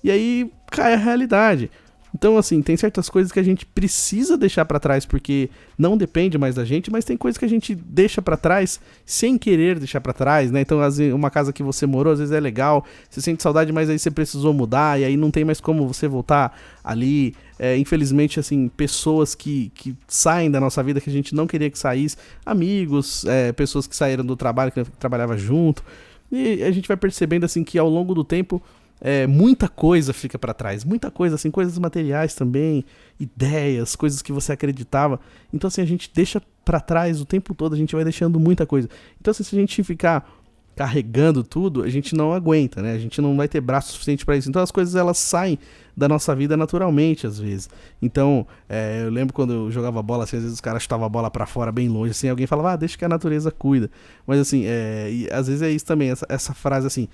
E aí cai a realidade. Então, assim, tem certas coisas que a gente precisa deixar pra trás porque não depende mais da gente, mas tem coisas que a gente deixa pra trás sem querer deixar pra trás, né? Então, uma casa que você morou, às vezes é legal, você sente saudade, mas aí você precisou mudar e aí não tem mais como você voltar ali. Infelizmente, assim, pessoas que saem da nossa vida que a gente não queria que saísse, amigos, pessoas que saíram do trabalho, que trabalhava junto, e a gente vai percebendo, assim, que ao longo do tempo muita coisa fica pra trás, muita coisa, assim, coisas materiais também, ideias, coisas que você acreditava. Então, assim, a gente deixa pra trás o tempo todo, a gente vai deixando muita coisa. Então, assim, se a gente ficar carregando tudo, a gente não aguenta, né? A gente não vai ter braço suficiente pra isso. Então, as coisas, elas saem da nossa vida naturalmente, às vezes. Então, eu lembro quando eu jogava bola, assim, às vezes os caras chutavam a bola pra fora, bem longe, assim, alguém falava, deixa que a natureza cuida. Mas, assim, e às vezes é isso também, essa frase, assim,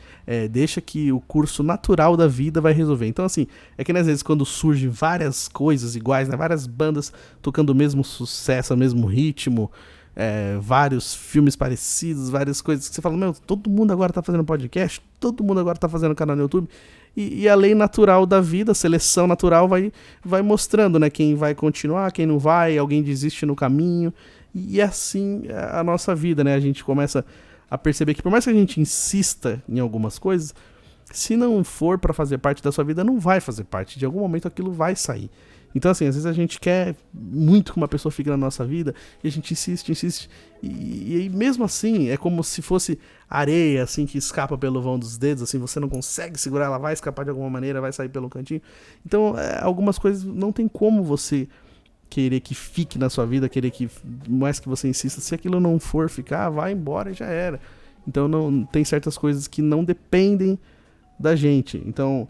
deixa que o curso natural da vida vai resolver. Então, assim, é que às vezes quando surgem várias coisas iguais, né, várias bandas tocando o mesmo sucesso, o mesmo ritmo, vários filmes parecidos, várias coisas que você fala, todo mundo agora tá fazendo podcast, todo mundo agora tá fazendo canal no YouTube, e a lei natural da vida, a seleção natural vai mostrando, né, quem vai continuar, quem não vai, alguém desiste no caminho, e assim a nossa vida, né, a gente começa a perceber que por mais que a gente insista em algumas coisas, se não for pra fazer parte da sua vida, não vai fazer parte, de algum momento aquilo vai sair. Então, assim, às vezes a gente quer muito que uma pessoa fique na nossa vida e a gente insiste, e mesmo assim é como se fosse areia, assim, que escapa pelo vão dos dedos, assim, você não consegue segurar, ela vai escapar de alguma maneira, vai sair pelo cantinho. Então, algumas coisas não tem como você querer que fique na sua vida, querer que, mais que você insista, se aquilo não for ficar, vai embora e já era. Então, não tem certas coisas que não dependem da gente. Então,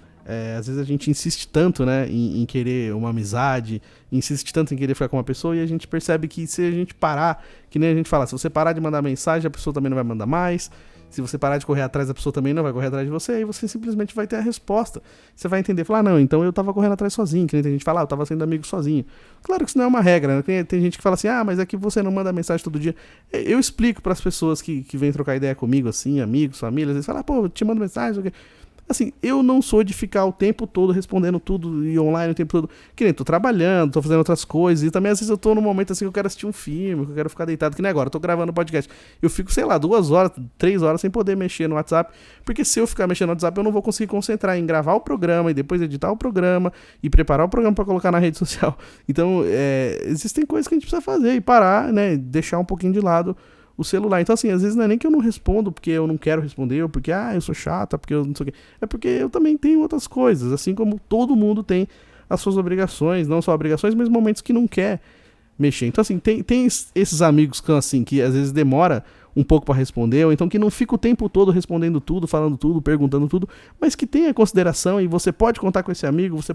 às vezes a gente insiste tanto, né, em querer uma amizade, insiste tanto em querer ficar com uma pessoa, e a gente percebe que se a gente parar, que nem a gente fala, se você parar de mandar mensagem, a pessoa também não vai mandar mais. Se você parar de correr atrás, a pessoa também não vai correr atrás de você, aí você simplesmente vai ter a resposta. Você vai entender, falar, não, então eu tava correndo atrás sozinho, que nem tem gente que fala, eu tava sendo amigo sozinho. Claro que isso não é uma regra, né? Tem gente que fala assim, mas é que você não manda mensagem todo dia. Eu explico pras pessoas que vêm trocar ideia comigo, assim, amigos, famílias, eles falam, eu te mando mensagem, o quê? Assim, eu não sou de ficar o tempo todo respondendo tudo e online o tempo todo. Que nem tô trabalhando, tô fazendo outras coisas. E também às vezes eu tô num momento assim que eu quero assistir um filme, que eu quero ficar deitado. Que nem agora, eu tô gravando podcast. Eu fico, 2 horas, 3 horas sem poder mexer no WhatsApp. Porque se eu ficar mexendo no WhatsApp, eu não vou conseguir concentrar em gravar o programa e depois editar o programa e preparar o programa pra colocar na rede social. Então, existem coisas que a gente precisa fazer e parar, né? Deixar um pouquinho de lado o celular. Então, assim, às vezes não é nem que eu não respondo porque eu não quero responder, ou porque, eu sou chata, porque eu não sei o quê. É porque eu também tenho outras coisas, assim como todo mundo tem as suas obrigações, não só obrigações, mas momentos que não quer mexer. Então, assim, tem esses amigos que, assim, que às vezes demora um pouco pra responder, ou então que não fica o tempo todo respondendo tudo, falando tudo, perguntando tudo, mas que tenha consideração e você pode contar com esse amigo, você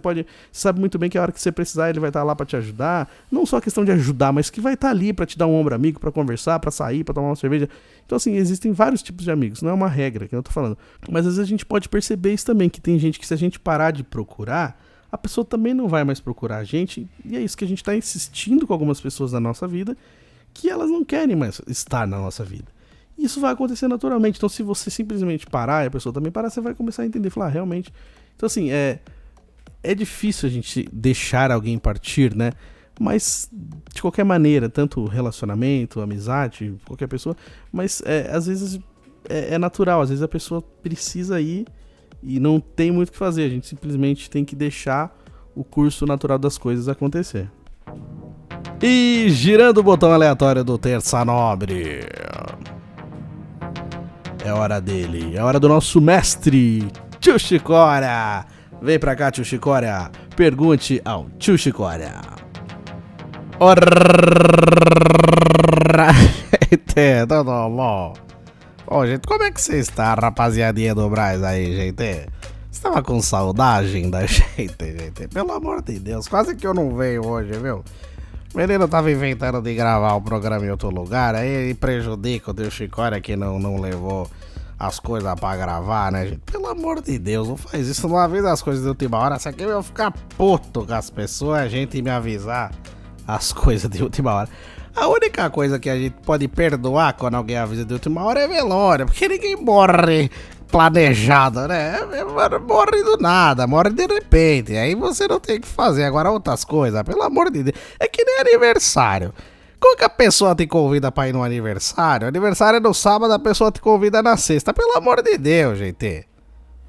sabe muito bem que a hora que você precisar ele vai estar lá pra te ajudar, não só a questão de ajudar, mas que vai estar ali pra te dar um ombro amigo, pra conversar, pra sair, pra tomar uma cerveja. Então, assim, existem vários tipos de amigos, não é uma regra que eu tô falando, mas às vezes a gente pode perceber isso também, que tem gente que se a gente parar de procurar, a pessoa também não vai mais procurar a gente, e é isso que a gente tá insistindo com algumas pessoas da nossa vida, que elas não querem mais estar na nossa vida. Isso vai acontecer naturalmente. Então, se você simplesmente parar e a pessoa também parar, você vai começar a entender, falar, realmente. Então, assim, é difícil a gente deixar alguém partir, né? Mas, de qualquer maneira, tanto relacionamento, amizade, qualquer pessoa, mas às vezes é natural, às vezes a pessoa precisa ir e não tem muito o que fazer. A gente simplesmente tem que deixar o curso natural das coisas acontecer. E girando o botão aleatório do Terça Nobre, é hora dele, é hora do nosso mestre, Tio Chicória. Vem pra cá, Tio Chicória, pergunte ao Tio Chicória. Tudo bom? Ô, gente, como é que você está, rapaziadinha do Braz aí, gente? Você tava com saudade da gente? Pelo amor de Deus, quase que eu não venho hoje, viu? O menino tava inventando de gravar o programa em outro lugar, aí prejudica o Tio Chicória que não levou as coisas pra gravar, né, gente? Pelo amor de Deus, não faz isso. Uma vez as coisas de última hora, isso aqui eu vou ficar puto com as pessoas, a gente me avisar as coisas de última hora. A única coisa que a gente pode perdoar quando alguém avisa de última hora é velório, porque ninguém morre planejado, né? Morre do nada, morre de repente, aí você não tem o que fazer. Agora outras coisas, pelo amor de Deus, é que nem aniversário. Como que a pessoa te convida pra ir no aniversário? Aniversário é no sábado, a pessoa te convida na sexta, pelo amor de Deus, gente.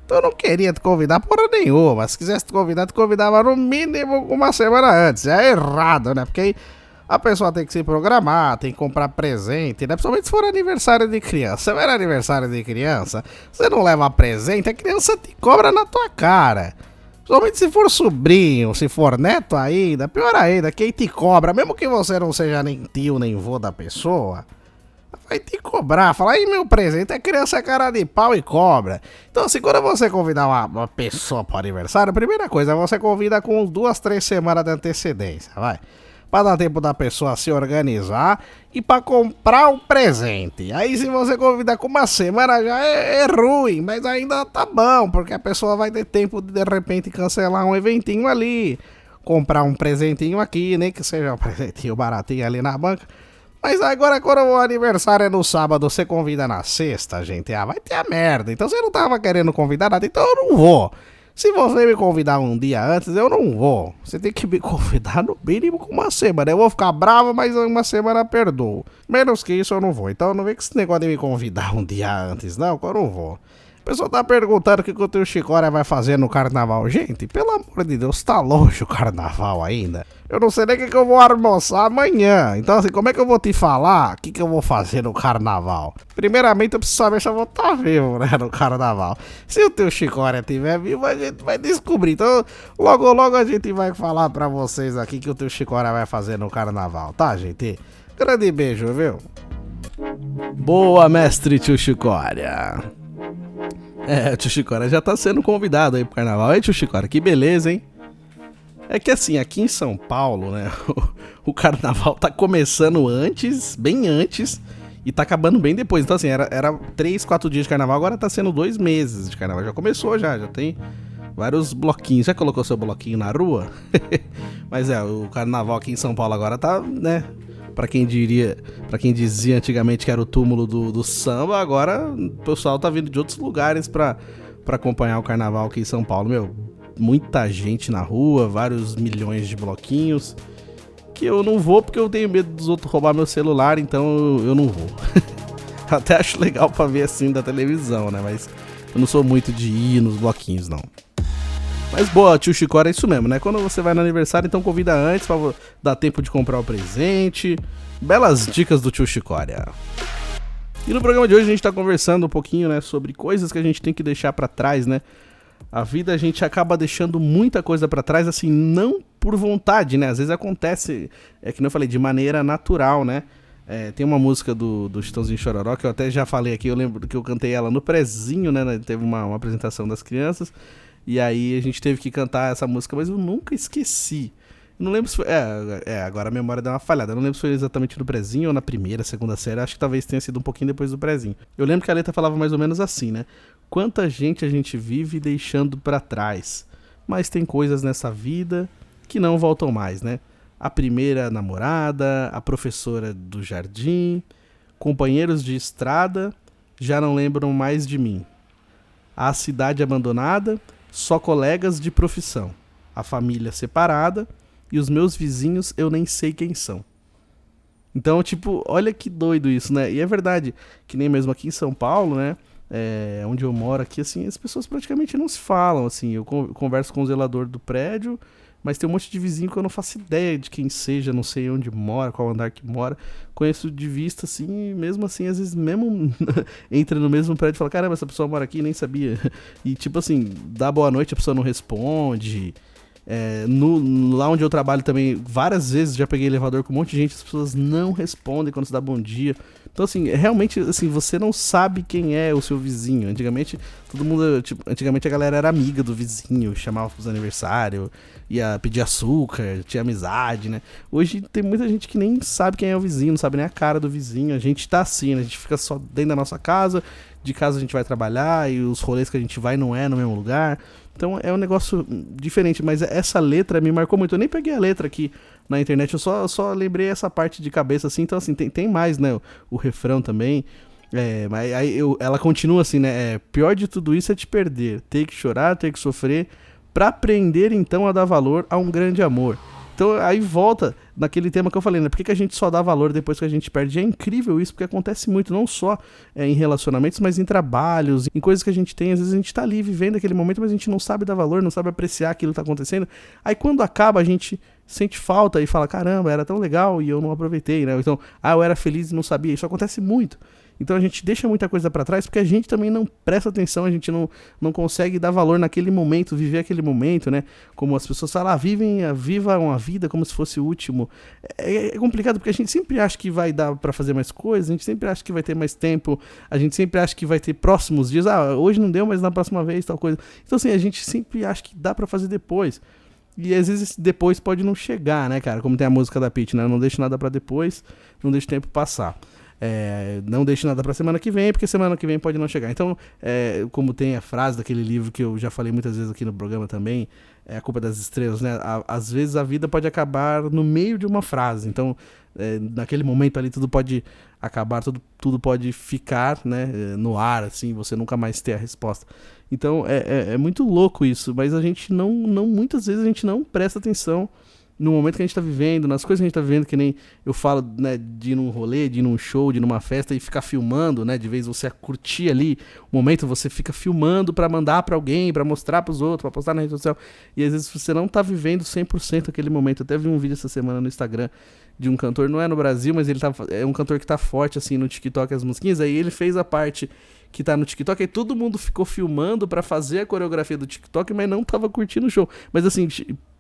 Então eu não queria te convidar porra nenhuma, se quisesse te convidava no mínimo uma semana antes. É errado, né? Porque aí a pessoa tem que se programar, tem que comprar presente, né? Principalmente se for aniversário de criança. Se for aniversário de criança, você não leva presente, a criança te cobra na tua cara. Principalmente se for sobrinho, se for neto ainda, pior ainda, quem te cobra, mesmo que você não seja nem tio nem vô da pessoa, vai te cobrar, fala, aí meu presente, a criança é cara de pau e cobra. Então assim, quando você convidar uma pessoa para o aniversário, a primeira coisa, você convida com 2, 3 semanas de antecedência, vai. Pra dar tempo da pessoa se organizar e pra comprar um presente. Aí se você convidar com uma semana já é ruim, mas ainda tá bom, porque a pessoa vai ter tempo de repente cancelar um eventinho ali, comprar um presentinho aqui, nem que seja um presentinho baratinho ali na banca. Mas agora quando o aniversário é no sábado, você convida na sexta, gente, vai ter a merda. Então você não tava querendo convidar nada, então eu não vou. Se você me convidar um dia antes, eu não vou. Você tem que me convidar no mínimo com uma semana. Eu vou ficar bravo, mas uma semana perdoo. Menos que isso eu não vou. Então não vem com esse negócio de me convidar um dia antes, não, que eu não vou. A pessoa tá perguntando o que o Tio Chicória vai fazer no carnaval. Gente, pelo amor de Deus, tá longe o carnaval ainda. Eu não sei nem o que eu vou almoçar amanhã. Então assim, como é que eu vou te falar o que eu vou fazer no carnaval? Primeiramente eu preciso saber se eu vou estar vivo, né, no carnaval. Se o Tio Chicória estiver vivo, a gente vai descobrir. Então logo logo a gente vai falar pra vocês aqui que o Tio Chicória vai fazer no carnaval, tá, gente? Grande beijo, viu? Boa, mestre Tio Chicória. O Tio Chicória já tá sendo convidado aí pro carnaval. Aí, Tio Chicória, que beleza, hein? É que assim, aqui em São Paulo, né, o carnaval tá começando antes, bem antes, E tá acabando bem depois. Então, assim, era 3, 4 dias de carnaval, agora tá sendo 2 meses de carnaval. Já começou, já tem vários bloquinhos. Já colocou seu bloquinho na rua? Mas o carnaval aqui em São Paulo agora tá, né? Pra quem dizia antigamente que era o túmulo do samba, agora o pessoal tá vindo de outros lugares pra acompanhar o carnaval aqui em São Paulo. Meu, muita gente na rua, vários milhões de bloquinhos. Que eu não vou porque eu tenho medo dos outros roubar meu celular, então eu não vou. Até acho legal pra ver assim da televisão, né? Mas eu não sou muito de ir nos bloquinhos, não. Mas boa, tio Chicória, é isso mesmo, né? Quando você vai no aniversário, então convida antes pra dar tempo de comprar o presente. Belas dicas do tio Chicória. E no programa de hoje a gente tá conversando um pouquinho, né, sobre coisas que a gente tem que deixar pra trás, né? A vida a gente acaba deixando muita coisa pra trás, assim, não por vontade, né? Às vezes acontece, que nem eu falei, de maneira natural, né? Tem uma música do Chitãozinho Chororó, que eu até já falei aqui, eu lembro que eu cantei ela no prezinho, né? Teve uma apresentação das crianças. E aí a gente teve que cantar essa música, mas eu nunca esqueci. Não lembro se foi... agora a memória deu uma falhada. Eu não lembro se foi exatamente no prezinho ou na primeira, segunda série. Acho que talvez tenha sido um pouquinho depois do prezinho. Eu lembro que a letra falava mais ou menos assim, né? Quanta gente a gente vive deixando pra trás. Mas tem coisas nessa vida que não voltam mais, né? A primeira namorada, a professora do jardim, companheiros de estrada, já não lembram mais de mim. A cidade abandonada... Só colegas de profissão, a família separada e os meus vizinhos eu nem sei quem são. Então, tipo, olha que doido isso, né? E é verdade, que nem mesmo aqui em São Paulo, né? Onde eu moro aqui, assim, as pessoas praticamente não se falam, assim. Eu converso com o zelador do prédio, mas tem um monte de vizinho que eu não faço ideia de quem seja, não sei onde mora, qual andar que mora. Conheço de vista, assim, e mesmo assim, às vezes mesmo entra no mesmo prédio e fala, caramba, essa pessoa mora aqui, nem sabia. E tipo assim, dá boa noite, a pessoa não responde. Lá onde eu trabalho também, várias vezes já peguei elevador com um monte de gente, as pessoas não respondem quando você dá bom dia. Então assim, realmente, assim, você não sabe quem é o seu vizinho. Antigamente, todo mundo, antigamente a galera era amiga do vizinho, chamava pros aniversários, ia pedir açúcar, tinha amizade, né? Hoje tem muita gente que nem sabe quem é o vizinho, não sabe nem a cara do vizinho. A gente tá assim, né? A gente fica só dentro da nossa casa, de casa a gente vai trabalhar e os rolês que a gente vai não é no mesmo lugar. Então é um negócio diferente, mas essa letra me marcou muito. Eu nem peguei a letra aqui na internet, eu só lembrei essa parte de cabeça, assim. Então, assim, tem mais, né? O refrão também. Mas aí ela continua assim, né? Pior de tudo isso é te perder, ter que chorar, ter que sofrer, pra aprender então a dar valor a um grande amor. Então aí volta naquele tema que eu falei, né? Por que a gente só dá valor depois que a gente perde? E é incrível isso, porque acontece muito, não só em relacionamentos, mas em trabalhos, em coisas que a gente tem. Às vezes a gente tá ali vivendo aquele momento, mas a gente não sabe dar valor, não sabe apreciar aquilo que tá acontecendo. Aí quando acaba, a gente sente falta e fala, caramba, era tão legal e eu não aproveitei, né? Então, eu era feliz e não sabia. Isso acontece muito. Então a gente deixa muita coisa pra trás porque a gente também não presta atenção, a gente não consegue dar valor naquele momento, viver aquele momento, né? Como as pessoas falam, viva uma vida como se fosse o último. É complicado porque a gente sempre acha que vai dar pra fazer mais coisas, a gente sempre acha que vai ter mais tempo, a gente sempre acha que vai ter próximos dias, hoje não deu, mas na próxima vez, tal coisa. Então assim, a gente sempre acha que dá pra fazer depois. E às vezes depois pode não chegar, né, cara? Como tem a música da Pitty, né? Não deixe nada pra depois, não deixe o tempo passar. Não deixe nada pra semana que vem, porque semana que vem pode não chegar. Então, como tem a frase daquele livro que eu já falei muitas vezes aqui no programa também, A Culpa das Estrelas, né? Às vezes a vida pode acabar no meio de uma frase. Então, naquele momento ali tudo pode acabar, tudo pode ficar, né, no ar, assim, você nunca mais ter a resposta. Então, é muito louco isso, mas a gente muitas vezes a gente não presta atenção no momento que a gente tá vivendo, nas coisas que a gente tá vivendo, que nem eu falo, né, de ir num rolê, de ir num show, de ir numa festa e ficar filmando, né, de vez você curtir ali o momento, você fica filmando pra mandar pra alguém, pra mostrar pros outros, pra postar na rede social, e às vezes você não tá vivendo 100% aquele momento. Eu até vi um vídeo essa semana no Instagram de um cantor, não é no Brasil, mas ele é um cantor que tá forte, assim, no TikTok, as musiquinhas, aí ele fez a parte que tá no TikTok, aí todo mundo ficou filmando pra fazer a coreografia do TikTok, mas não tava curtindo o show. Mas assim,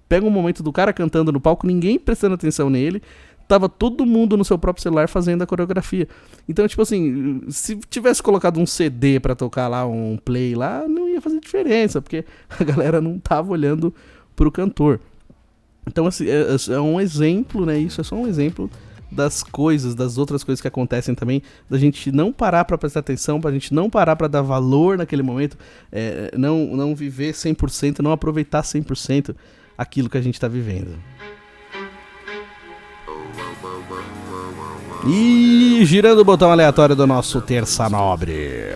pega um momento do cara cantando no palco, ninguém prestando atenção nele, tava todo mundo no seu próprio celular fazendo a coreografia. Então, tipo assim, se tivesse colocado um CD pra tocar lá, um play lá, não ia fazer diferença, porque a galera não tava olhando pro cantor. Então, assim, é um exemplo, né? Isso é só um exemplo das coisas, das outras coisas que acontecem também, da gente não parar pra prestar atenção, pra gente não parar pra dar valor naquele momento, não viver 100%, não aproveitar 100% aquilo que a gente tá vivendo. E girando o botão aleatório do nosso Terça Nobre,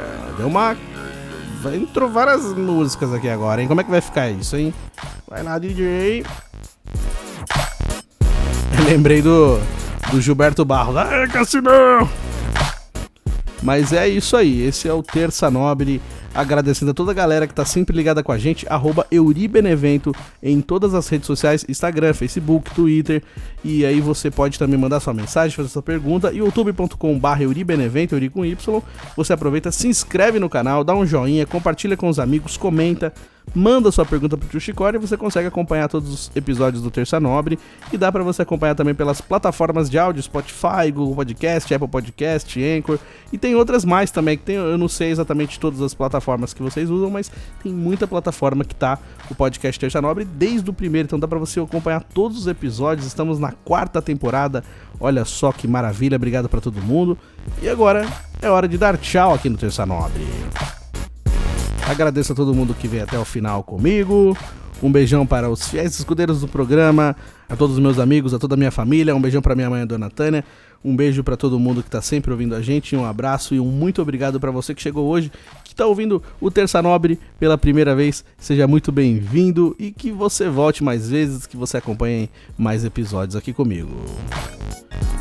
entrou várias músicas aqui agora, hein? Como é que vai ficar isso, hein? Vai lá, DJ. Eu lembrei do Gilberto Barros. Ai, Cassinão! Mas é isso aí, esse é o Terça Nobre. Agradecendo a toda a galera que tá sempre ligada com a gente, @euribenevento em todas as redes sociais, Instagram, Facebook, Twitter. E aí você pode também mandar sua mensagem, fazer sua pergunta, youtube.com/euribenevento, Euri com Y. Você aproveita, se inscreve no canal, dá um joinha, compartilha com os amigos, comenta, manda sua pergunta pro Tio Chicória e você consegue acompanhar todos os episódios do Terça Nobre. E dá pra você acompanhar também pelas plataformas de áudio, Spotify, Google Podcast, Apple Podcast, Anchor. E tem outras mais também, que eu não sei exatamente todas as plataformas que vocês usam, mas tem muita plataforma que tá o podcast Terça Nobre desde o primeiro, então dá pra você acompanhar todos os episódios. Estamos na 4ª temporada, olha só que maravilha, obrigado pra todo mundo. E agora é hora de dar tchau aqui no Terça Nobre. Agradeço a todo mundo que veio até o final comigo. Um beijão para os fiéis escudeiros do programa, a todos os meus amigos, a toda a minha família. Um beijão para minha mãe, a Dona Tânia. Um beijo para todo mundo que tá sempre ouvindo a gente. Um abraço e um muito obrigado para você que chegou hoje, que tá ouvindo o Terça Nobre pela primeira vez. Seja muito bem-vindo e que você volte mais vezes, que você acompanhe mais episódios aqui comigo.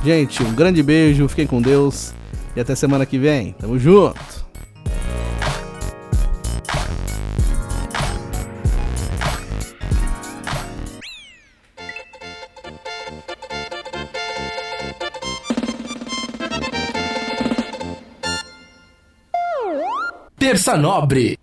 Gente, um grande beijo, fiquem com Deus e até semana que vem. Tamo junto! Terça Nobre.